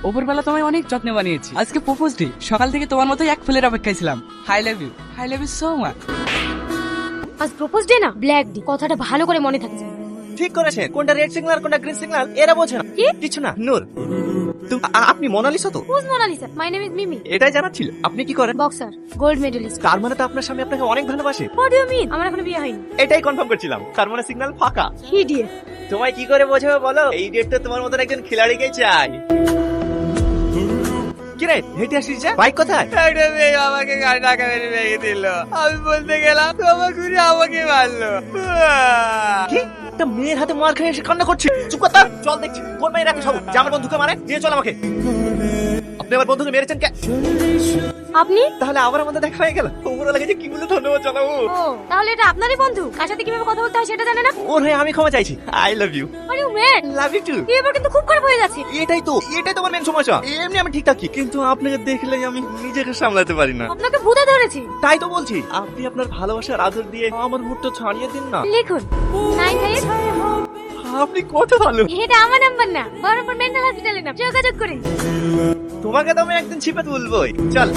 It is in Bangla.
ওপরবেলা তোমায় অনেক যত্নে বানিয়েছি। আজকে প্রপোজ ডে, সকাল থেকে তোমার মতোই এক ফুলের অপেক্ষায় ছিলাম। I love you so much. আজ প্রপোজ ডে না ব্ল্যাক ডে, কথাটা ভালো করে মনে থাকে। ঠিক করেছেন, কোনটা রেড সিগন্যাল কোনটা গ্রিন সিগন্যাল এরা বোঝে না। কি? কিছু না। নূর, আপনি মোনালিসা তো? Who's Monalisa? My name is Mimi. এটাই জানা ছিল। আপনি কি করেন? Boxer, gold medallist. তার মানে তো আপনার স্বামী আপনাকে অনেক ভালোবাসে। What do you mean? আমার এখনো বিয়ে হয়নি। এটাই কনফার্ম করছিলাম। তার মানে সিগন্যাল ফাঁকা। ইডিয়েট। তোমায় কি করে বোঝাবে বলো? এই ডেটটা তোমার মতন একজন খিলাড়িকে চাই। কিরে হেঁটে আসিস যা, বাইক কোথায়? একটা মেয়ে আমাকে টাকা মেরে ভেঙে দিল। আমি বলতে গেলাম তোমার ঘুরে আমাকে মারলো। কি? একটা মেয়ের হাতে মার খেয়ে এসে কান্না করছে? চুপ কর তো। চল দেখছি কোন মেয়ে রাখে সব যে আমার বন্ধুকে মারে। নিয়ে চল আমাকে। আপনি আমার বন্ধুকে মেরেছেন কে? আপনি? তাহলে আবার আমাদের দেখা হয়ে গেল। ওপরে লাগে যে কি বলে ধন্যবাদ জানাবো। ও তাহলে এটা আপনারই বন্ধু, কার সাথে কিভাবে কথা বলতে হয় সেটা জানে না? ওর হয়ে আমি ক্ষমা চাইছি। I love you. Are you mad? Love you too. এবার কিন্তু খুব খারাপ হয়ে যাচ্ছে। এটাই তোমার মেন সমস্যা। এমনি আমি ঠিক থাকি, কিন্তু আপনাকে দেখলেই আমি নিজেকে সামলাতে পারি না। আপনাকে ভূতে ধরেছি। তাই তো বলছি, আপনি আপনার ভালোবাসার আদর দিয়ে আমার মুডটা ছাড়িয়ে দিন না। লিখুন 958। আপনি কত ভালো। এটা আমার নাম্বার না, বরং মেন্টাল হসপিটালের নাম। যোগাযোগ করুন। তোমাকে তো আমি একদিন ছিপে তুলবই। চল।